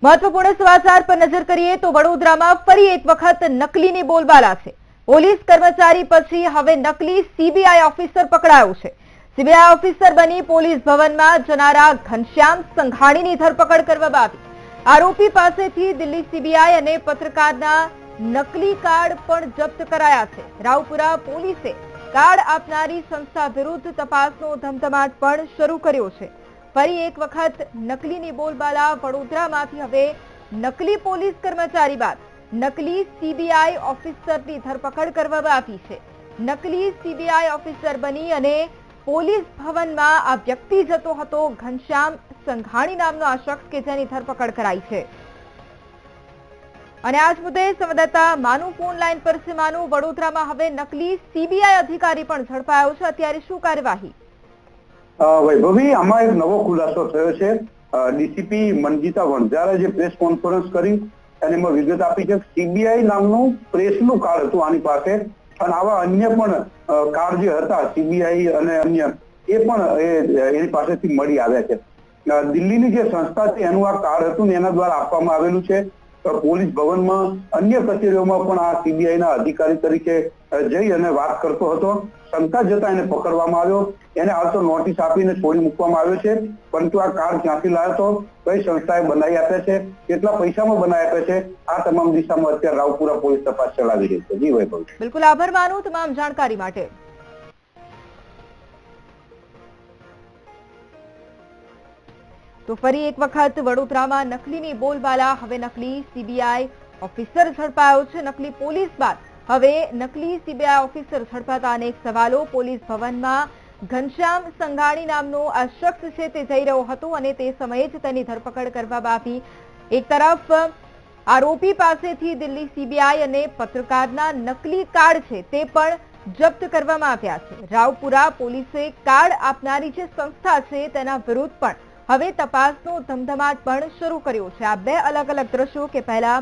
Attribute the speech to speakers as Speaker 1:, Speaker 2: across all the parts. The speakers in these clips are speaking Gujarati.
Speaker 1: મહત્વપૂર્ણ સમાચાર પર નજર કરીએ તો વડોદરામાં ફરી એક વખત નકલીની બોલબાલા છે। પોલીસ કર્મચારી પછી હવે નકલી સીબીઆઈ ઓફિસર પકડાયો છે। સીબીઆઈ ઓફિસર બની પોલીસ ભવનમાં જનારા ઘનશ્યામ સંઘાણીની ધરપકડ કરવામાં આવી। આરોપી પાસેથી દિલ્હી સીબીઆઈ અને પત્રકારના નકલી કાર્ડ પણ જપ્ત કરાયા છે। રાવપુરા પોલીસે કાર્ડ આપનારી સંસ્થા વિરુદ્ધ તપાસનો ધમધમાટ પણ શરૂ કર્યો છે। ફરી એક વખત નકલીની બોલબાલા વડોદરામાંથી હવે નકલી પોલીસ કર્મચારી બાદ નકલી સીબીઆઈ ઓફિસરની ધરપકડ કરવામાં આવી છે। નકલી સીબીઆઈ ઓફિસર બની અને પોલીસ ભવનમાં આ વ્યક્તિ જતો હતો ઘનશ્યામ સંઘાણી નામનો આ શખ્સ કે જેની ધરપકડ કરાઈ છે। અને આજ મુદ્દે સંવાદદાતા માનુ ફોન લાઈન પર છે। માનુ, વડોદરામાં હવે નકલી સીબીઆઈ અધિકારી પણ ઝડપાયો છે, અત્યારે શું કાર્યવાહી?
Speaker 2: વૈભવી, આમાં એક નવો ખુલાસો થયો છે। ડીસીપી મંજીતા વણઝારે જે પ્રેસ કોન્ફરન્સ કરી અને એમાં વિગત આપી છે સીબીઆઈ નામનું પ્રેસનું કાર્ડ હતું આની પાસે અને આવા અન્ય પણ કાર્ડ જે હતા સીબીઆઈ અને અન્ય એ પણ એની પાસેથી મળી આવ્યા છે। દિલ્હીની જે સંસ્થા છે એનું આ કાર્ડ હતું ને એના દ્વારા આપવામાં આવેલું છે। પોલીસ ભવનમાં અન્ય કચેરીઓમાં પણ આ સીબીઆઈના અધિકારી તરીકે જઈ અને વાત કરતો હતો। શંકા જતા એને પકડવામાં આવ્યો। એને હાલ તો નોટિસ આપીને છોડી મૂકવામાં આવ્યો છે, પરંતુ આ કાર્ડ ક્યાંથી લાવ્યો હતો, કઈ સંસ્થાએ બનાવી આપ્યા છે, કેટલા પૈસામાં બનાવી આપ્યા છે, આ તમામ દિશામાં અત્યારે રાવપુરા પોલીસ તપાસ ચલાવી રહી છે। જી વૈભવ,
Speaker 1: બિલકુલ આભાર માનું તમામ જાણકારી માટે। તો ફરી એક વખત વડોદરામાં નકલીની બોલબાલા, હવે નકલી સીબીઆઈ ઓફિસર ઝડપાયો છે। નકલી પોલીસ બાદ હવે નકલી સીબીઆઈ ઓફિસર ઝડપાતા અનેક સવાલો। પોલીસ ભવનમાં ઘનશ્યામ સંઘાણી નામનો આ શખ્સ છે તે જઈ રહ્યો હતો અને તે સમયે જ તેની ધરપકડ કરવામાં આવી। એક તરફ આરોપી પાસેથી દિલ્હી સીબીઆઈ અને પત્રકારના નકલી કાર્ડ છે તે પણ જપ્ત કરવામાં આવ્યા છે। રાવપુરા પોલીસે કાર્ડ આપનારી જે સંસ્થા છે તેના વિરુદ્ધ પણ હવે તપાસનો ધમધમાટ પણ શરૂ કર્યો છે। આ બે અલગ અલગ દ્રશ્યો કે પહેલા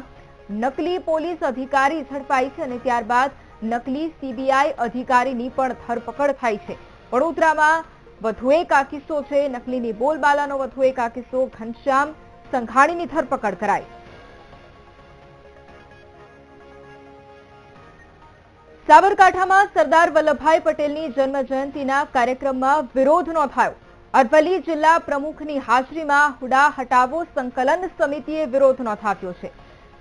Speaker 1: નકલી પોલીસ અધિકારી ઝડપાઈ છે અને ત્યારબાદ નકલી સીબીઆઈ અધિકારીની પણ ધરપકડ થઈ છે। વડોદરામાં વધુ એક આ કિસ્સો છે, નકલીની બોલબાલાનો વધુ એક આ કિસ્સો। ઘનશ્યામ સંઘાણીની ધરપકડ કરાઈ। સાબરકાંઠામાં સરદાર વલ્લભભાઈ પટેલની જન્મજયંતિના કાર્યક્રમમાં વિરોધ નોંધાયો। અરવલ્લી જિલ્લા પ્રમુખની હાજરીમાં હુડા હટાવો સંકલન સમિતિએ વિરોધ નોંધાવ્યો છે।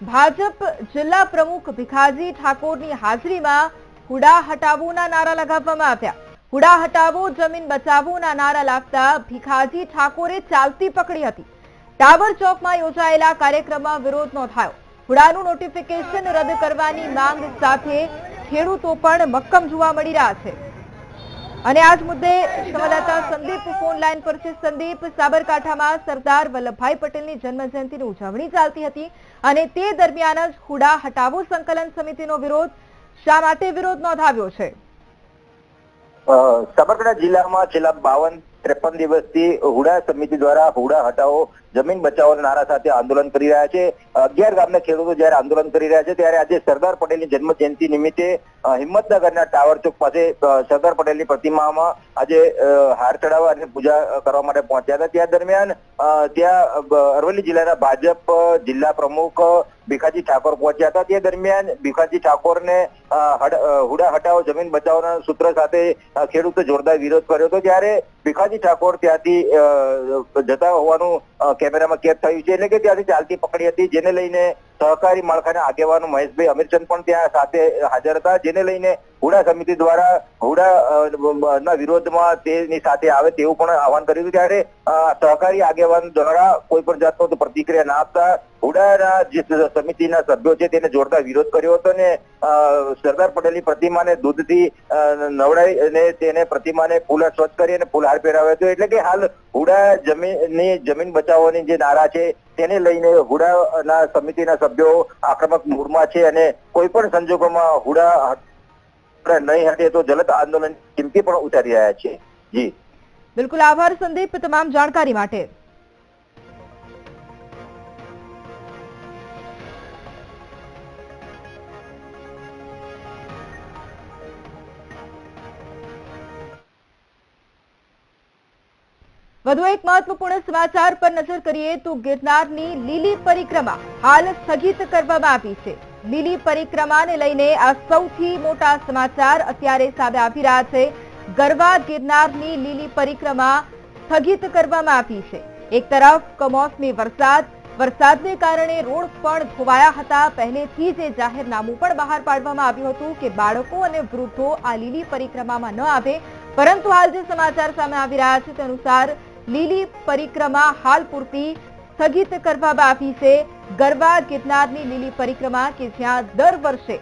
Speaker 1: ભાજપ જિલ્લા પ્રમુખ ભીખાજી ઠાકોરની હાજરીમાં હુડા હટાવોના નારા લગાવવામાં આવ્યા। હુડા હટાવો જમીન બચાવોના નારા લાગતા ભીખાજી ઠાકોરે ચાલતી પકડી હતી। ટાવર ચોકમાં યોજાયેલા કાર્યક્રમમાં વિરોધ નોંધાયો। હુડાનું નોટિફિકેશન રદ કરવાની માંગ સાથે ખેડૂતો પણ મક્કમ જોવા મળી રહ્યા છે। અને આજ મુદ્દે સંવાદદાતા સંદીપ ફોન લાઈન પર છે। સંદીપ, સાબરકાંઠામાં સરદાર વલ્લભભાઈ પટેલની જન્મજયંતિની ઉજવણી ચાલતી હતી અને તે દરમિયાન જ હુડા હટાવો સંકલન સમિતિનો વિરોધ, શા માટે વિરોધ નોંધાવ્યો છે?
Speaker 3: સાબરકાંઠા જિલ્લામાં છેલ્લા 52-53 દિવસથી હુડા સમિતિ દ્વારા હુડા હટાવો જમીન બચાવોના નારા સાથે આંદોલન કરી રહ્યા છે। 11 ગામના ખેડૂતો જ્યારે આંદોલન કરી રહ્યા છે ત્યારે આજે સરદાર પટેલની જન્મજયંતિ નિમિત્તે હિંમતનગરના ટાવર ચોક પાસે સરદાર પટેલની પ્રતિમામાં આજે હાર ચડાવવા અને પૂજા કરવા માટે પહોંચ્યા હતા। ત્યાં દરમિયાન ત્યાં અરવલ્લી જિલ્લાના ભાજપ જિલ્લા પ્રમુખ ભીખાજી ઠાકોર પહોંચ્યા હતા। તે દરમિયાન ભીખાજી ઠાકોરને હુડા હટાવો જમીન બચાવોના સૂત્ર સાથે ખેડૂતો જોરદાર વિરોધ કર્યો હતો। ત્યારે ભીખાજી ઠાકોર ત્યાંથી જતા હોવાનું કેમેરામાં કેદ થયું છે, એટલે કે ત્યાંથી ચાલતી પકડી હતી, જેને લઈને સહકારી માળખાના આગેવાનો મહેશભાઈ અમીરચંદ પણ ત્યાં સાથે હાજર હતા, જેને લઈને હુડા સમિતિ દ્વારા હુડાના વિરોધમાં તેની સાથે આવે તેવું પણ આહવાન કર્યું હતું। ત્યારે સહકારી આગેવાન દ્વારા કોઈ પણ જાતનો પ્રતિક્રિયા ના આપતા હુડાના જે સમિતિના સભ્યો છે તેને જોરદાર વિરોધ કર્યો હતો અને સરદાર પટેલની પ્રતિમાને દૂધથી નવડાવી અને તેને પ્રતિમાને ફૂલ સ્વચ્છ કરી અને ફૂલહાર પહેરાવ્યો હતો। એટલે કે હાલ હુડા જમીન બચાવવાની જે નારા છે તેને લઈને હુડાના સમિતિના સભ્યો આક્રમક મૂડમાં છે અને કોઈ પણ સંજોગોમાં હુડા નહીં હટે તો જલદ આંદોલન ચીમકી પણ ઉતારી રહ્યા છે। જી
Speaker 1: બિલકુલ આભાર સંદીપ તમામ જાણકારી માટે। વધુ એક મહત્વપૂર્ણ સમાચાર પર નજર કરીએ તો ગિરનારની લીલી પરિક્રમા હાલ સ્થગિત કરવામાં આવી છે। લીલી પરિક્રમાને લઈને આ સૌથી મોટા સમાચાર અત્યારે સામે આવી રહ્યા છે। ગરવા ગિરનારની લીલી પરિક્રમા સ્થગિત કરવામાં આવી છે। એક તરફ કમોસમી વરસાદને કારણે રોડ પણ ધોવાયા હતા। પહેલેથી જ જાહેરનામું પણ બહાર પાડવામાં આવ્યું હતું કે બાળકો અને વૃદ્ધો આ લીલી પરિક્રમામાં ન આવે, પરંતુ હાલ જે સમાચાર સામે આવી રહ્યા છે તે અનુસાર લીલી પરિક્રમા હાલ પૂરતી સ્થગિત કરવામાં આવી છે। ગરવા ગિરનારની લીલી પરિક્રમા કે જ્યાં દર વર્ષે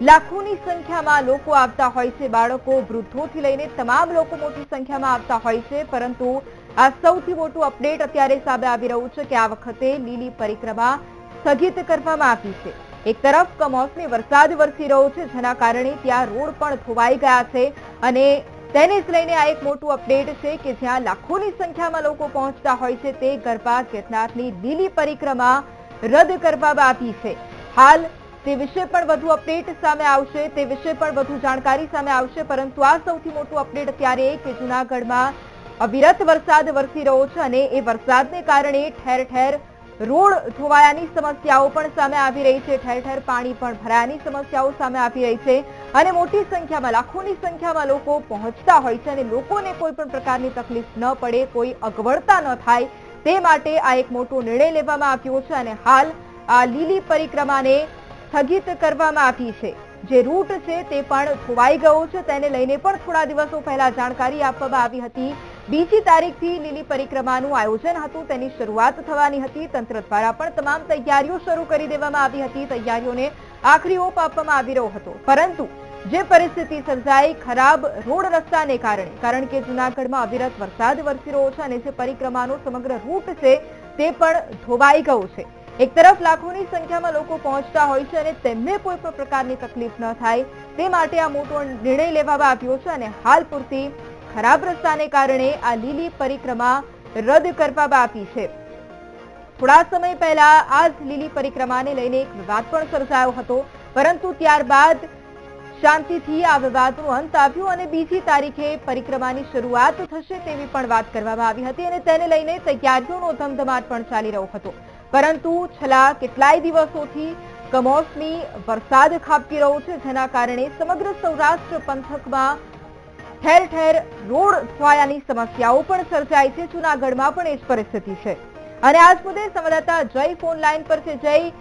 Speaker 1: લાખોની સંખ્યામાં લોકો આવતા હોય છે, બાળકો વૃદ્ધોથી લઈને તમામ લોકો મોટી સંખ્યામાં આવતા હોય છે, પરંતુ આ સૌથી મોટું અપડેટ અત્યારે સામે આવી રહ્યું છે કે આ વખતે લીલી પરિક્રમા સ્થગિત કરવામાં આવી છે। એક તરફ કમોસમી વરસાદ વરસી રહ્યો છે, જેના કારણે ત્યાં રોડ પણ ધોવાઈ ગયા છે અને તેને જ લઈને આ એક મોટું અપડેટ છે કે જ્યાં લાખોની સંખ્યામાં લોકો પહોંચતા હોય છે તે ગરવા ગિરનારની લીલી પરિક્રમા રદ કરવામાં આવી છે। હાલ તે વિશે પણ વધુ અપડેટ સામે આવશે, તે વિશે પણ વધુ જાણકારી સામે આવશે, પરંતુ આ સૌથી મોટું અપડેટ અત્યારે કે જૂનાગઢમાં અવિરત વરસાદ વરસી રહ્યો છે અને એ વરસાદને કારણે ઠેર ઠેર રોડ ધોવાયાની સમસ્યાઓ પણ સામે આવી રહી છે। ઠેર ઠેર પાણી પણ ભરાયાની સમસ્યાઓ સામે આવી રહી છે અને મોટી સંખ્યામાં લાખોની સંખ્યામાં લોકો પહોંચતા હોય છે અને લોકોને કોઈ પણ પ્રકારની તકલીફ ન પડે, કોઈ અગવડતા ન થાય તે માટે આ એક મોટો નિર્ણય લેવામાં આવ્યો છે અને હાલ આ લીલી પરિક્રમાને સ્થગિત કરવામાં આવી છે। જે રૂટ છે તે પણ ધોવાઈ ગયો છે, તેને લઈને પણ થોડા દિવસો પહેલા જાણકારી આપવામાં આવી હતી। 2જી તારીખથી લીલી પરિક્રમાનું આયોજન હતું, તેની શરૂઆત થવાની હતી। તંત્ર દ્વારા પણ તમામ તૈયારીઓ શરૂ કરી દેવામાં આવી હતી। તૈયારીઓને આખરી ઓપ આપવામાં આવી રહ્યો હતો, પરંતુ જે પરિસ્થિતિ સર્જાઈ ખરાબ રોડ રસ્તાને કારણે, કારણ કે જૂનાગઢમાં અવિરત વરસાદ વરસી રહ્યો છે અને જે પરિક્રમાનો સમગ્ર રૂટ છે તે પણ ધોવાઈ ગયો છે। એક તરફ લાખોની સંખ્યામાં લોકો પહોંચતા હોય છે અને તેમને કોઈ પણ પ્રકારની તકલીફ ન થાય તે માટે આ મોટો નિર્ણય લેવામાં આવ્યો છે અને હાલ પૂરતી ખરાબ રસ્તાને કારણે આ લીલી પરિક્રમા રદ કરવામાં આવી છે। થોડા સમય પહેલા આ જ લીલી પરિક્રમાને લઈને એક વિવાદ પણ સર્જાયો હતો, પરંતુ ત્યારબાદ શાંતિથી આ વિવાદનો અંત આવ્યો અને 2જી તારીખે પરિક્રમાની શરૂઆત થશે તેવી પણ વાત કરવામાં આવી હતી અને તેને લઈને તૈયારીઓનો ધમધમાટ પણ ચાલી રહ્યો હતો, પરંતુ છેલ્લા કેટલાય દિવસોથી કમોસમી વરસાદ ખાબકી રહ્યો છે, જેના કારણે સમગ્ર સૌરાષ્ટ્ર પંથકમાં ઠેર ઠેર રોડ ધોવાયાની સમસ્યાઓ પણ સર્જાઈ છે। જૂનાગઢમાં પણ એ જ પરિસ્થિતિ છે અને આજ મુદ્દે સંવાદદાતા જય ફોન લાઈન પર છે। જય,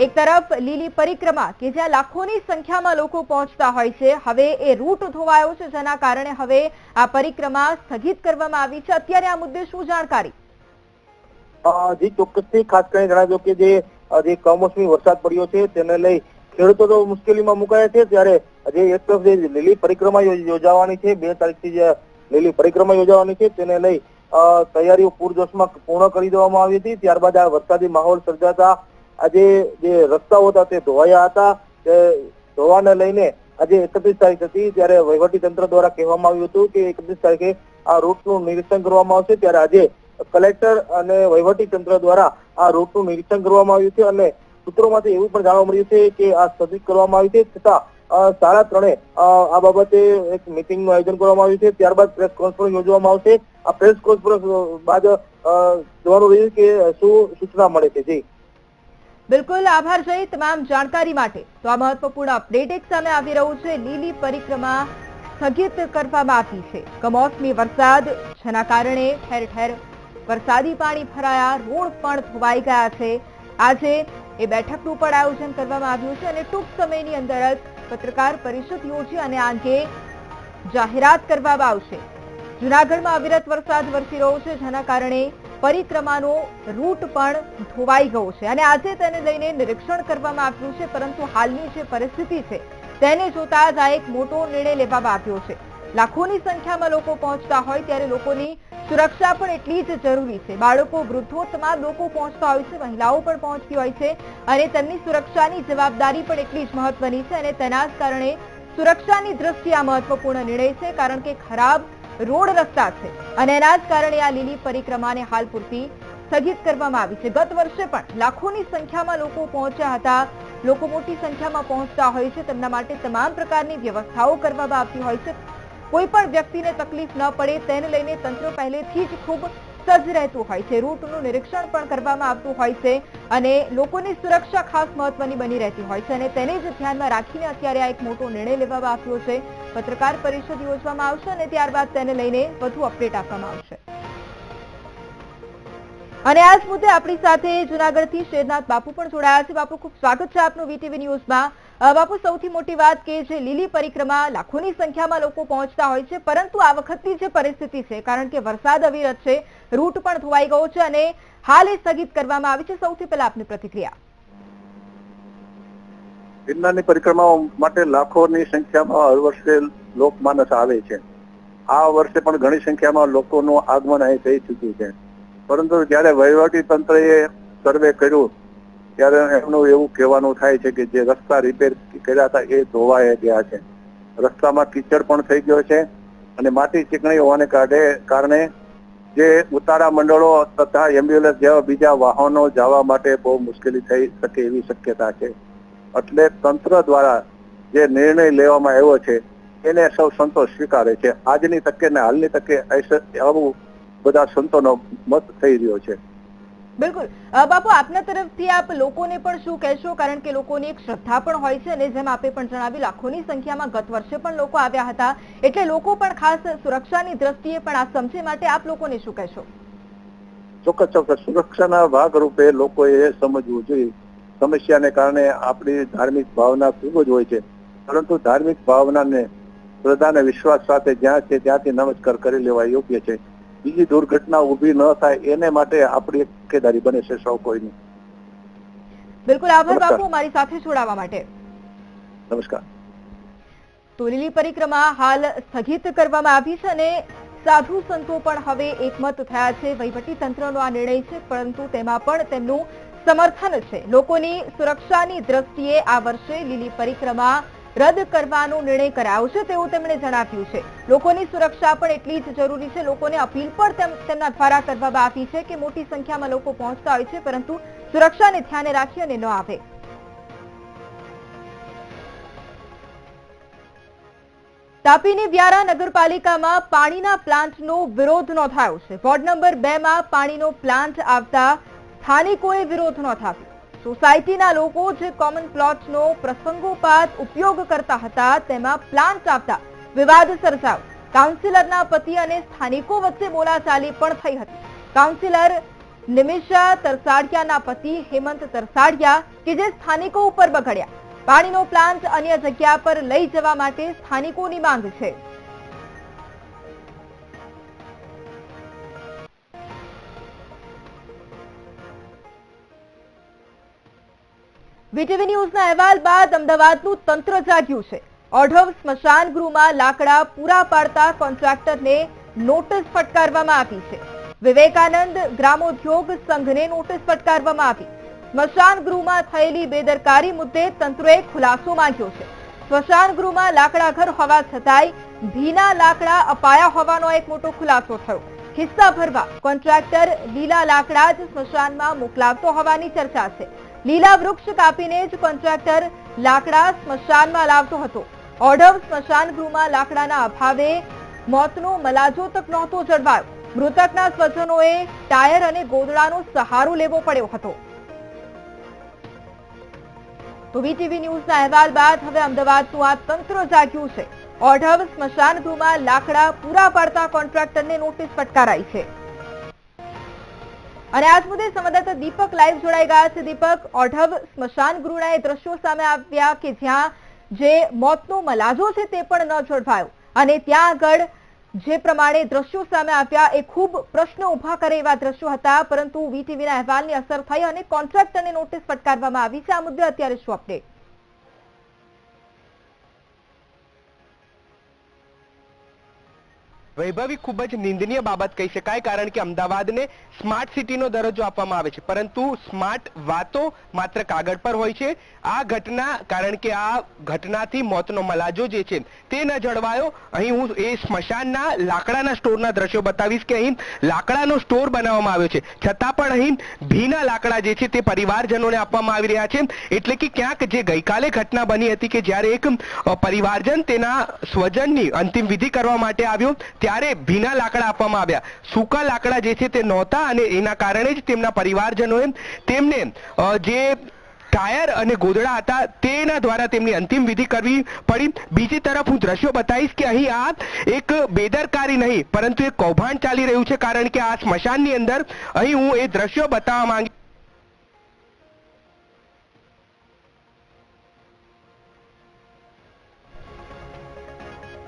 Speaker 1: એક તરફ લીલી પરિક્રમા કે જ્યાં લાખોની સંખ્યામાં લોકો પહોંચતા હોય છે, હવે એ રૂટ ધોવાયો છે, જેના કારણે હવે આ પરિક્રમા સ્થગિત કરવામાં આવી છે। અત્યારે આ મુદ્દે શું જાણકારી?
Speaker 4: જી ચોક્કસથી ખાસ કરીને જણાવજો કે જે કમોસમી વરસાદ પડ્યો છે તેને લઈ ખેડૂતો તો મુશ્કેલીમાં મુકાયા છે, ત્યારે જે એક તરફ જે લીલી પરિક્રમા યોજાવાની છે 2 તારીખથી જે લીલી પરિક્રમા યોજાવાની છે તેને લઈ તૈયારીઓ પૂરજોશમાં પૂર્ણ કરી દેવામાં આવી હતી। ત્યારબાદ આ વરસાદી માહોલ સર્જાતા આજે જે રસ્તાઓ હતા તે ધોવાયા હતા, તે ધોવાને લઈને આજે 31 તારીખ હતી, ત્યારે વહીવટી તંત્ર દ્વારા કહેવામાં આવ્યું હતું કે 31 તારીખે આ રૂટનું નિરીક્ષણ કરવામાં આવશે। ત્યારે આજે કલેક્ટર અને વહીવટી તંત્ર દ્વારા આ રૂટનું નિરીક્ષણ કરવામાં આવ્યું છે અને સૂત્રોમાંથી એવું પણ જાણવા મળ્યું છે કે આ સ્થગિત કરવામાં આવી છે, છતાં 3:30 આ બાબતે એક મીટિંગનું આયોજન કરવામાં આવ્યું છે। ત્યારબાદ પ્રેસ કોન્ફરન્સ યોજવામાં આવશે। આ પ્રેસ કોન્ફરન્સ બાદ જોવાનું રહ્યું કે શું સૂચના મળે છે। જી
Speaker 1: બિલકુલ, આભાર જય તમામ જાણકારી માટે। તો આ મહત્વપૂર્ણ અપડેટ એક સામે આવી રહ્યું છે, લીલી પરિક્રમા સ્થગિત કરવામાં આવી છે। કમોસમી વરસાદ જેના કારણે ઠેર ઠેર વરસાદી પાણી ભરાયા, રોડ પણ ધોવાઈ ગયા છે। આજે એ બેઠકનું પણ આયોજન કરવામાં આવ્યું છે અને ટૂંક સમયની અંદર જ પત્રકાર પરિષદ યોજી અને આ અંગે જાહેરાત કરવામાં આવશે। જૂનાગઢમાં અવિરત વરસાદ વરસી રહ્યો છે, જેના કારણે પરિક્રમાનો રૂટ પણ ધોવાઈ ગયો છે અને આજે તેને લઈને નિરીક્ષણ કરવામાં આવ્યું છે, પરંતુ હાલની જે પરિસ્થિતિ છે તેને જોતા જ આ એક મોટો નિર્ણય લેવામાં આવ્યો છે। લાખોની સંખ્યામાં લોકો પહોંચતા હોય ત્યારે લોકોની સુરક્ષા પણ એટલી જ જરૂરી છે। બાળકો, વૃદ્ધો, તમામ લોકો પહોંચતા હોય છે, મહિલાઓ પણ પહોંચતી હોય છે અને તેમની સુરક્ષાની જવાબદારી પણ એટલી જ મહત્વની છે અને તેના જ કારણે સુરક્ષાની દ્રષ્ટિએ આ મહત્વપૂર્ણ નિર્ણય છે, કારણ કે ખરાબ રોડ રસ્તા છે અને એના જ કારણે આ લીલી પરિક્રમાને હાલ પૂરતી સ્થગિત કરવામાં આવી છે। ગત વર્ષે પણ લાખોની સંખ્યામાં લોકો પહોંચ્યા હતા, લોકો મોટી સંખ્યામાં પહોંચતા હોય છે, તેમના માટે તમામ પ્રકારની વ્યવસ્થાઓ કરવામાં આવતી હોય છે। કોઈ પણ વ્યક્તિને તકલીફ ન પડે તેને લઈને તંત્ર પહેલેથી જ ખૂબ સજ્જ રહેતું હોય છે, રૂટનું નિરીક્ષણ પણ કરવામાં આવતું હોય છે અને લોકોની સુરક્ષા ખાસ મહત્વની બની રહેતી હોય છે અને તેને જ ધ્યાનમાં રાખીને અત્યારે આ એક મોટો નિર્ણય લેવામાં આવ્યો છે. પત્રકાર પરિષદ યોજવામાં આવશે અને ત્યારબાદ તેને લઈને વધુ અપડેટ આપવામાં આવશે. અને આ જ મુદ્દે આપણી સાથે જૂનાગઢથી શેરનાથ બાપુ પણ જોડાયા છે. બાપુ, ખૂબ સ્વાગત છે આપનું વીટીવી ન્યૂઝમાં. બાપુ, સૌથી મોટી વાત કે જે લીલી પરિક્રમા લાખોની સંખ્યામાં લોકો પહોંચતા હોય છે, પરંતુ આ વખતની જે પરિસ્થિતિ છે, કારણ કે વરસાદ અવિરત છે, રૂટ પણ ધોવાઈ ગયો છે અને હાલ એ સ્થગિત કરવામાં આવી છે. સૌથી પહેલા આપની પ્રતિક્રિયા.
Speaker 5: ગિરનારની પરિક્રમા માટે લાખોની સંખ્યામાં હર વર્ષે લોકમાનસ આવે છે. આ વર્ષે પણ ઘણી સંખ્યામાં લોકોનું આગમન અહીં થઈ ચૂક્યું છે, પરંતુ જયારે વહીવટી તંત્રએ સર્વે કર્યું ત્યારે એમનું એવું કહેવાનું થાય છે કે જે રસ્તા રિપેર કર્યા હતા એ ધોવાઈ ગયા છે. રસ્તામાં કીચડ પણ થઈ ગયો છે અને માટી ચીકણી હોવાને કારણે જે ઉતારા મંડળો તથા એમ્બ્યુલન્સ જેવા બીજા વાહનો જવા માટે બહુ મુશ્કેલી થઈ શકે એવી શક્યતા છે. એટલે તંત્ર દ્વારા જે નિર્ણય લેવામાં આવ્યો છે એને સૌ સંતો સ્વીકારે છે. આજની તકે ને હાલની તકે આવું બધા સંતોનો મત થઈ રહ્યો છે.
Speaker 1: બિલકુલ. બાપુ, આપના તરફથી આપ લોકોને પણ શું કહેશો, કારણ કે લોકોની એક શ્રદ્ધા પણ હોય છે અને જેમ આપે પણ જણાવ્યું લાખોની સંખ્યામાં ગત વર્ષે પણ લોકો આવ્યા હતા, એટલે લોકો પણ ખાસ સુરક્ષાની દ્રષ્ટિએ પણ આ સમજે, માટે આપ લોકોને શું કહેશો?
Speaker 5: ચોક્કસ સુરક્ષાના ભાગરૂપે લોકોએ સમજવું જોઈએ. સમસ્યાને કારણે આપણી ધાર્મિક ભાવના ખૂબ જ હોય છે, પરંતુ ધાર્મિક ભાવનાને શ્રદ્ધા અને વિશ્વાસ સાથે જ્યાં છે ત્યાંથી નમસ્કાર કરી લેવા યોગ્ય છે. બીજી દુર્ઘટના ઉભી ન થાય એને માટે આપણી તકેદારી બને છે સૌ કોઈની.
Speaker 1: બિલકુલ, આભાર બાપુ મારી સાથે જોડાવા માટે.
Speaker 5: નમસ્કાર.
Speaker 1: તો લીલી પરિક્રમા હાલ સ્થગિત કરવામાં આવી છે અને સાધુ સંતો પણ હવે એકમત થયા છે. વહીવટી તંત્રનો આ નિર્ણય છે, પરંતુ તેમાં પણ તેમનું સમર્થન છે. લોકોની સુરક્ષાની દ્રષ્ટિએ આ વર્ષે લીલી પરિક્રમા રદ કરવાનો નિર્ણય કરાયો છે તેવું તેમણે જણાવ્યું છે. લોકોની સુરક્ષા પણ એટલી જ જરૂરી છે. લોકોને અપીલ પણ તેમના દ્વારા કરવામાં આવી છે કે મોટી સંખ્યામાં લોકો પહોંચતા હોય છે, પરંતુ સુરક્ષાને ધ્યાને રાખી અને ન આવે. તાપીની વ્યારા નગરપાલિકામાં પાણીના પ્લાન્ટનો વિરોધ નોંધાયો છે. વોર્ડ નંબર 2 માં પાણીનો પ્લાન્ટ આવતા સ્થાનિકોએ વિરોધ નોંધાવ્યો. સોસાયટીના લોકો જે કોમન પ્લોટનો પ્રસંગોપાત ઉપયોગ કરતા હતા તેમાં પ્લાન્ટ આવતા વિવાદ સર્જાયો. કાઉન્સિલરના પતિ અને સ્થાનિકો વચ્ચે બોલાચાલી પણ થઈ હતી. કાઉન્સિલર નિમિષા તરસાડિયાના પતિ હેમંત તરસાડિયા કે જે સ્થાનિકો ઉપર બગડ્યા. પાણીનો પ્લાન્ટ અન્ય જગ્યા પર લઈ જવા માટે સ્થાનિકોની માંગ છે. વીટીવી ન્યૂઝના અહેવાલ બાદ અમદાવાદનું તંત્ર જાગ્યું છે. ઓઢવ સ્મશાન ગૃહમાં લાકડા પૂરા પાડતા કોન્ટ્રાક્ટરને નોટિસ ફટકારવામાં આવી છે. વિવેકાનંદ ગ્રામોદ્યોગ સંઘને નોટિસ ફટકારવામાં આવી. સ્મશાન ગૃહમાં થયેલી બેદરકારી મુદ્દે તંત્રએ ખુલાસો માંગ્યો છે. સ્મશાન ગૃહમાં લાકડા ઘર હોવા છતાંય ભીના લાકડા અપાયા હોવાનો એક મોટો ખુલાસો થયો. હિસ્સા ભરવા કોન્ટ્રાક્ટર લીલા લાકડા જ સ્મશાનમાં મોકલાવતો હોવાની ચર્ચા છે. લીલા વૃક્ષ કાપીને જ કોન્ટ્રાક્ટર લાકડા સ્મશાનમાં લાવતો હતો. ઓઢવ સ્મશાન ગૃહમાં લાકડાના અભાવે મોતનો મલાજો તક નહોતો જળવાયો. મૃતકના સ્વજનોએ ટાયર અને ગોદડાનો સહારો લેવો પડ્યો હતો. તો વીટીવી ન્યૂઝના અહેવાલ બાદ હવે અમદાવાદનું આ તંત્ર જાગ્યું છે. ઓઢવ સ્મશાન ગૃહમાં લાકડા પૂરા પાડતા કોન્ટ્રાક્ટરને નોટિસ ફટકારાઈ છે. અને આજ મુદ્દે સંવાદદાતા દીપક લાઈવ જોડાઈ ગયા છે. દીપક, ઓઢવ સ્મશાન ગૃહના એ દ્રશ્યો સામે આવ્યા કે જ્યાં જે મોતનો મલાજો છે તે પણ ન જળવાયો અને ત્યાં આગળ જે પ્રમાણે દ્રશ્યો સામે આવ્યા એ ખૂબ પ્રશ્ન ઉભા કરે એવા દ્રશ્યો હતા, પરંતુ વીટીવીના અહેવાલની અસર થઈ અને કોન્ટ્રાક્ટરને નોટિસ ફટકારવામાં આવી છે. આ મુદ્દે અત્યારે શું અપડેટ?
Speaker 6: વૈભવી ખૂબ જ નિંદનીય બાબત કહી શકાય, કારણ કે અમદાવાદને સ્માર્ટ સિટીનો દરજ્જો આપવામાં આવે છે, પરંતુ સ્માર્ટ વાતો માત્ર કાગળ પર હોય છે. આ ઘટના, કારણ કે આ ઘટનાથી મોતનો મલાજો જે છે તે ન જળવાયો. અહીં હું એ સ્મશાનના લાકડાના સ્ટોરના દ્રશ્યો બતાવીશ કે અહીં લાકડાનો સ્ટોર બનાવવામાં આવ્યો છે, છતાં પણ અહીં ભીના લાકડા જે છે તે પરિવારજનોને આપવામાં આવી રહ્યા છે. એટલે કે ક્યાંક જે ગઈકાલે ઘટના બની હતી કે જ્યારે એક પરિવારજન તેના સ્વજનની અંતિમ વિધિ કરવા માટે આવ્યો, ત્યારે ભીના લાકડા આપવામાં આવ્યા, સૂકા લાકડા જે છે તે નહોતા અને એના કારણે જ તેમના પરિવારજનોએ તેમને જે ટાયર અને ગોદડા હતા તેના દ્વારા તેમની અંતિમ વિધિ કરવી પડી. બીજી તરફ હું દ્રશ્યો બતાવીશ કે અહીં આ એક બેદરકારી નહીં પરંતુ એક કૌભાંડ ચાલી રહ્યું છે, કારણ કે આ સ્મશાનની અંદર અહીં હું એ દ્રશ્યો બતાવવા માંગીશ.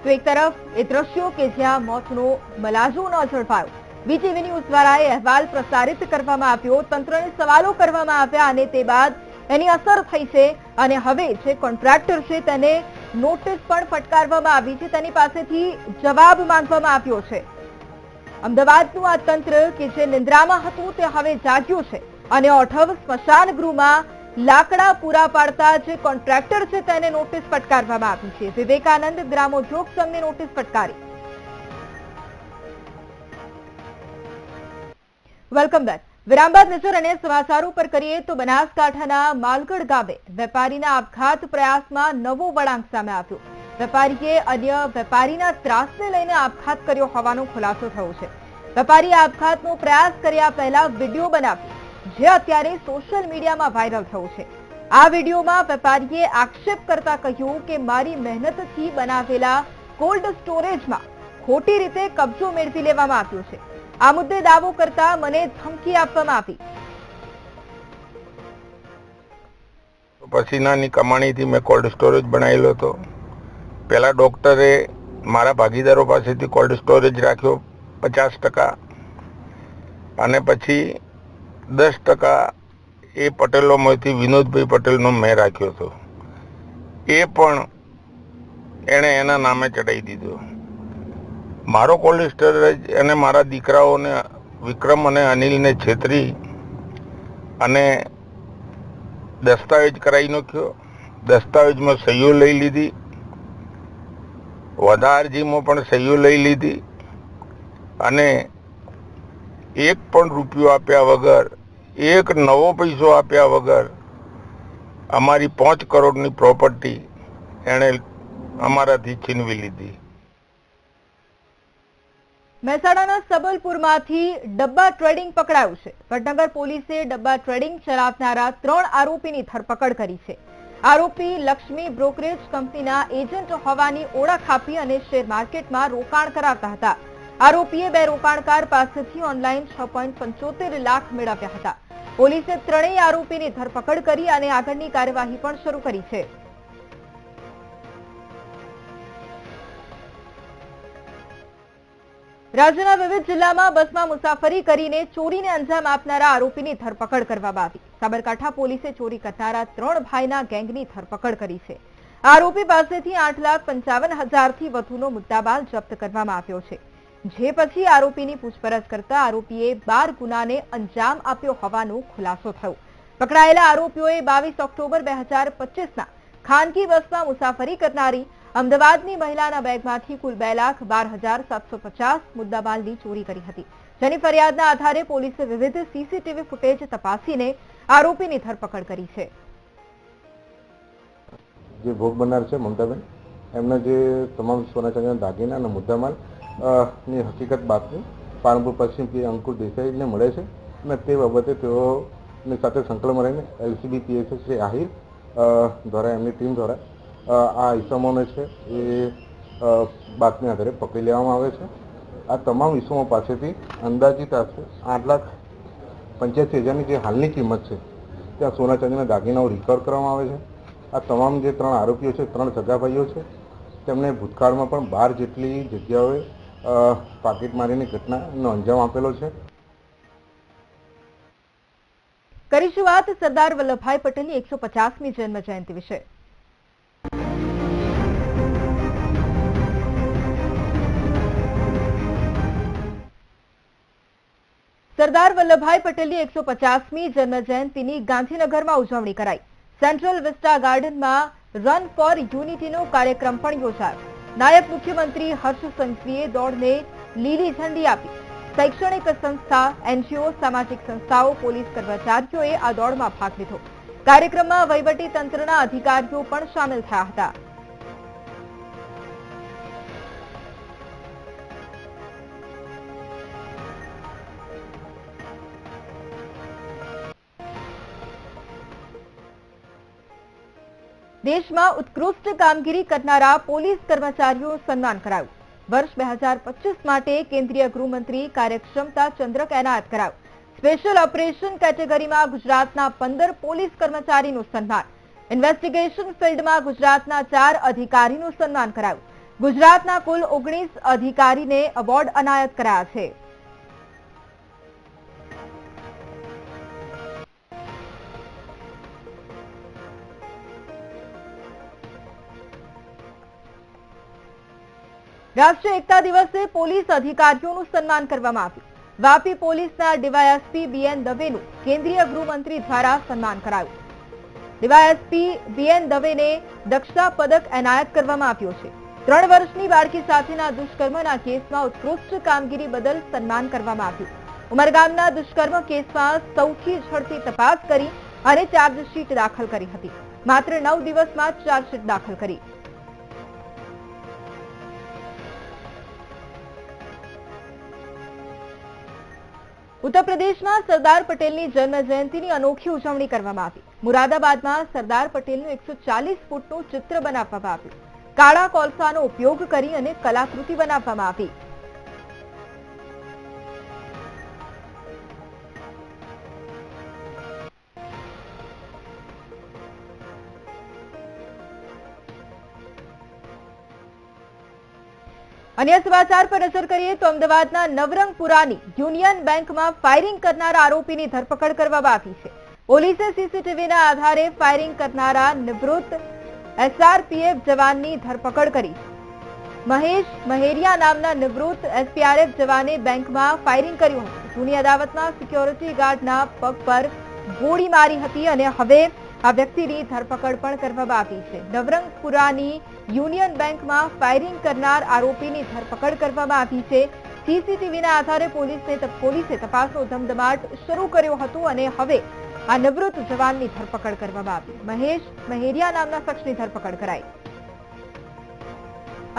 Speaker 1: તો એક તરફ એ દ્રશ્યો કે જ્યાં મોતનો મલાજો ન ઝડપાયો, વીટીવી ન્યૂઝ દ્વારા અહેવાલ પ્રસારિત કરવામાં આવ્યો, તંત્રને સવાલો કરવામાં આવ્યા અને તે બાદ એની અસર થઈ છે અને હવે જે કોન્ટ્રાક્ટર છે તેને નોટિસ પણ ફટકારવામાં આવી છે, તેની પાસેથી જવાબ માંગવામાં આવ્યો છે. અમદાવાદનું આ તંત્ર કે જે નિંદ્રામાં હતું તે હવે જાગ્યું છે અને ઓઠવ સ્મશાન ગૃહમાં લાકડા પૂરા પાડતા જે કોન્ટ્રાક્ટર છે તેને નોટિસ ફટકારવામાં આવી છે. વિવેકાનંદ ગ્રામોદ્યોગ સંઘને નોટિસ ફટકારી. Welcome back. વિરામ બાદ નજર અને સમાચારો પર કરીએ તો બનાસકાંઠાના માલગઢ ગામે વેપારીના આપઘાત પ્રયાસમાં નવો વળાંક સામે આવ્યો. વેપારીએ અન્ય વેપારીના ત્રાસને લઈને આપઘાત કર્યો હોવાનો ખુલાસો થયો છે. વેપારીએ આપઘાતનો પ્રયાસ કર્યા પહેલા વિડીયો બનાવ્યો જે અત્યારે સોશિયલ મીડિયામાં વાયરલ થયો છે. આ વિડીયોમાં વેપારીએ આક્ષેપ કરતા કહ્યું કે મારી મહેનતથી બનાવેલા કોલ્ડ સ્ટોરેજમાં ખોટી રીતે કબજો મેળવી લેવામાં આવ્યો છે. આ મુદ્દે દાવો કરતા મને ધમકી આપવામાં આવી.
Speaker 7: પસીનાની કમાણીથી મેં કોલ્ડ સ્ટોરેજ બનાવેલો હતો. પહેલા ડોક્ટરે મારા ભાગીદારો પાસેથી કોલ્ડ સ્ટોરેજ રાખ્યો 50% અને પછી 10% એ પટેલોમાંથી વિનોદભાઈ પટેલનો મેં રાખ્યો હતો. એ પણ એણે એના નામે ચડાવી દીધો. મારો કોલ્ડ સ્ટોરેજ એને મારા દીકરાઓને વિક્રમ અને અનિલને છેતરી અને દસ્તાવેજ કરાવી નાખ્યો. દસ્તાવેજમાં સહીઓ લઈ લીધી, વધારજીમાં પણ સહીઓ લઈ લીધી અને એક પણ રૂપિયો આપ્યા વગર, એક નવો પૈસો આપ્યા વગર અમારી 5 કરોડની પ્રોપર્ટી એણે અમારાથી છીનવી લીધી.
Speaker 1: મહેસાણાના સબલપુરમાંથી ડબ્બા ટ્રેડિંગ પકડાયું છે. વડનગર પોલીસે ડબ્બા ટ્રેડિંગ ચલાવનારા 3 આરોપીની ધરપકડ કરી છે. આરોપી લક્ષ્મી બ્રોકરેજ કંપનીના એજન્ટ હોવાની ઓળખ આપી અને શેર માર્કેટમાં રોકાણ કરાવતા હતા. આરોપીએ 2 રોકાણકાર પાસેથી ઓનલાઈન 6.75 લાખ મેળવ્યા હતા. પોલીસે 3 આરોપીની ધરપકડ કરી અને આગળની કાર્યવાહી પણ શરૂ કરી છે. રાજ્યના વિવિધ જિલ્લામાં બસમાં મુસાફરી કરીને ચોરીને અંજામ આપનારા આરોપીની ધરપકડ કરવામાં આવી. સાબરકાંઠા પોલીસે ચોરી કરનારા 3 ભાઈના ગેંગની ધરપકડ કરી છે. આરોપી પાસેથી 8,55,000 થી વધુનો મુદ્દામાલ જપ્ત કરવામાં આવ્યો છે. જે પછી આરોપીની પૂછપરછ કરતા આરોપીએ 12 ગુનાને અંજામ આપ્યો હોવાનો ખુલાસો થયો. પકડાયેલા આરોપીઓએ 22 ઓક્ટોબર 2025ના ખાનગી બસમાં મુસાફરી કરનારી અમદાવાદની મહિલાના બેગમાંથી કુલ 2,12,750 મુદ્દામાલની ચોરી કરી હતી. જેની ફરિયાદના આધારે પોલીસે વિવિધ સીસીટીવી ફૂટેજ તપાસીને આરોપીની ધરપકડ કરી છે.
Speaker 8: જે ભોગ બનનાર છે મમતાબેન, એમના જે તમામ સોના ચાંદીના દાગીના અને મુદ્દામાલ ની હકીકત બાતમી પાલનપુર પશ્ચિમ પી અંકુર દેસાઈને મળે છે અને તે બાબતે તેઓની સાથે સંકલનમાં રહીને એલસીબી પીએસએ શ્રી આહિર દ્વારા એમની ટીમ દ્વારા આ ઇસમોને છે એ બાતમી આધારે પકડી લેવામાં આવે છે. આ તમામ ઇસમો પાસેથી અંદાજિત આશરે 8,85,000ની જે હાલની કિંમત છે ત્યાં સોના ચાંદીના દાગીનાઓ રિકવર કરવામાં આવે છે. આ તમામ જે 3 આરોપીઓ છે 3 સગા ભાઈઓ છે. તેમણે ભૂતકાળમાં પણ 12 જેટલી જગ્યાઓએ પાકીટમારીની ઘટનાનો અંજામ આપેલો છે.
Speaker 1: કરીશું વાત સરદાર વલ્લભભાઈ પટેલની 150મી જન્મ જયંતિ વિશે. સરદાર વલ્લભભાઈ પટેલની 150મી જન્મ જયંતિની ગાંધીનગરમાં ઉજવણી કરાઈ. સેન્ટ્રલ વિસ્ટા ગાર્ડનમાં રન ફોર યુનિટીનો કાર્યક્રમ પણ યોજાયો. નાયબ મુખ્યમંત્રી હર્ષ સંઘવીએ દોડને લીલી ઝંડી આપી. શૈક્ષણિક સંસ્થા, એનજીઓ, સામાજિક સંસ્થાઓ, પોલીસ કર્મચારીઓએ આ દોડમાં ભાગ લીધો. કાર્યક્રમમાં વહીવટી તંત્રના અધિકારીઓ પણ સામેલ થયા હતા. દેશમાં ઉત્કૃષ્ટ કામગીરી કરનારા પોલીસ કર્મચારીઓનું સન્માન કરાયું. વર્ષ 2025 માટે કેન્દ્રીય ગૃહમંત્રી કાર્યક્ષમતા ચંદ્રક એનાયત કરાયું. સ્પેશિયલ ઓપરેશન કેટેગરીમાં ગુજરાતના 15 પોલીસ કર્મચારીનું સન્માન. ઇન્વેસ્ટિગેશન ફિલ્ડમાં ગુજરાતના 4 અધિકારીનું સન્માન કરાયું. ગુજરાતના કુલ 19 અધિકારીને એવોર્ડ એનાયત કરાયા છે. રાષ્ટ્રીય એકતા દિવસે પોલીસ અધિકારીઓનું સન્માન કરવામાં આવ્યું. વાપી પોલીસના ડીવાયએસપી બીએન દવેનું કેન્દ્રીય ગૃહમંત્રી દ્વારા સન્માન કરાયું. ડીવાયએસપી બીએન દવેને દક્ષતા પદક એનાયત કરવામાં આવ્યો છે. 3 વર્ષની બાળકી સાથેના દુષ્કર્મના કેસમાં ઉત્કૃષ્ટ કામગીરી બદલ સન્માન કરવામાં આવ્યું. ઉમરગામના દુષ્કર્મ કેસમાં સૌથી ઝડપી તપાસ કરી અને ચાર્જશીટ દાખલ કરી હતી. માત્ર 9 દિવસમાં ચાર્જશીટ દાખલ કરી. ઉત્તર પ્રદેશમાં સરદાર પટેલની જન્મ જયંતિની અનોખી ઉજવણી કરવામાં આવી. મુરાદાબાદમાં સરદાર પટેલનું 140 ફૂટનું ચિત્ર બનાવવામાં આવ્યું. કાળા કોલસાનો ઉપયોગ કરી અને કલાકૃતિ બનાવવામાં આવી. અન્ય સમાચાર પર નજર કરીએ તો અમદાવાદના નવરંગપુરાની યુનિયન બેંકમાં ફાયરિંગ કરનારા આરોપીની ધરપકડ કરવામાં આવી છે. પોલીસે સીસીટીવીના આધારે ફાયરિંગ કરનારા નિવૃત્ત એસઆરપીએફ જવાનની ધરપકડ કરી. મહેશ મહેરિયા નામના નિવૃત્ત એસપીઆરએફ જવાને બેંકમાં ફાયરિંગ કર્યું હતું. જૂની અદાવતમાં સિક્યોરિટી ગાર્ડના પગ પર ગોળી મારી હતી અને હવે આ વ્યક્તિની ધરપકડ પણ કરવામાં આવી છે. નવરંગપુરાની યુનિયન બેંકમાં ફાયરિંગ કરનાર આરોપીની ધરપકડ કરવામાં આવી છે. સીસીટીવીના આધારે પોલીસે તપાસનો ધમધમાટ શરૂ કર્યો હતો અને હવે આ નિવૃત્ત જવાનની ધરપકડ કરવામાં આવી. મહેશ મહેરિયા નામના શખ્સની ધરપકડ કરાઈ.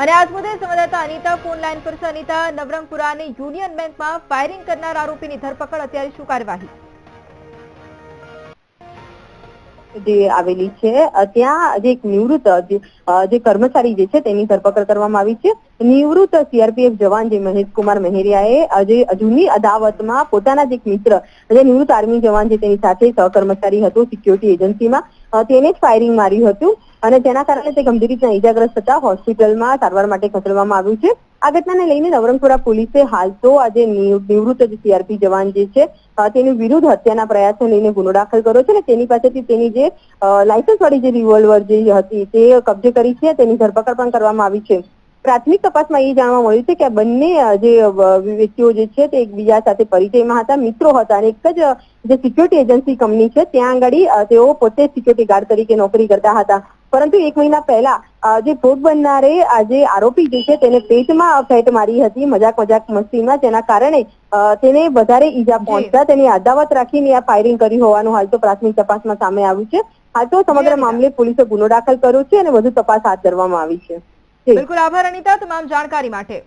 Speaker 1: અને આજ મુદ્દે સંવાદદાતા અનિતા ફોન લાઈન પર છે. અનિતા, નવરંગપુરાની યુનિયન બેંકમાં ફાયરિંગ કરનાર આરોપીની ધરપકડ, અત્યારે શું કાર્યવાહી
Speaker 9: જે આવેલી છે ત્યાં જે એક નિવૃત્ત જે કર્મચારી જે છે તેની ધરપકડ કરવામાં આવી છે. નિવૃત્ત સીઆરપીએફ જવાન જે મહેશકુમાર મહેરિયાએ જે જૂની અદાવતમાં પોતાના જ એક મિત્ર જે નિવૃત્ત આર્મી જવાન જે તેની સાથે સહકર્મચારી હતો સિક્યોરિટી એજન્સીમાં તેને જ ફાયરિંગ માર્યું હતું અને તેના કારણે તે ગંભીર રીતના ઇજાગ્રસ્ત થતા હોસ્પિટલમાં સારવાર માટે ખસેડવામાં આવ્યું છે. આ ઘટનાને લઈને નવરંગપુરા પોલીસે હાલ તો આજે નિવૃત્ત સીઆરપી જવાન જે છે તેની વિરુદ્ધ હત્યાના પ્રયાસને લઈને ગુનો દાખલ કર્યો છે અને તેની પાસેથી તેની જે લાયસન્સ વાળી જે રિવોલ્વર જે હતી તે કબજે કરી છે. તેની ધરપકડ પણ કરવામાં આવી છે. પ્રાથમિક તપાસમાં એ જાણવા મળ્યું છે કે આ બંને જે વ્યક્તિઓ જે છે તે એકબીજા સાથે પરિચયમાં હતા, મિત્રો હતા અને એક જ જે સિક્યોરિટી એજન્સી કંપની છે ત્યાં આગળ તેઓ પોતે સિક્યોરિટી ગાર્ડ તરીકે નોકરી કરતા હતા. પરંતુ 1 મહિના પહેલા જે ભોગ બનનારે જે આરોપી જે છે તેને પેટમાં ફેટ મારી હતી મજાક મસ્તીમાં, જેના કારણે તેને વધારે ઈજા પહોંચતા તેની અદાવત રાખીને આ ફાયરિંગ કર્યું હોવાનું હાલ તો પ્રાથમિક તપાસમાં સામે આવ્યું છે. હાલ તો સમગ્ર મામલે પોલીસે ગુનો દાખલ કર્યો છે અને વધુ તપાસ હાથ ધરવામાં આવી છે.
Speaker 1: બિલકુલ, આભાર અનિતા તમામ જાણકારી માટે.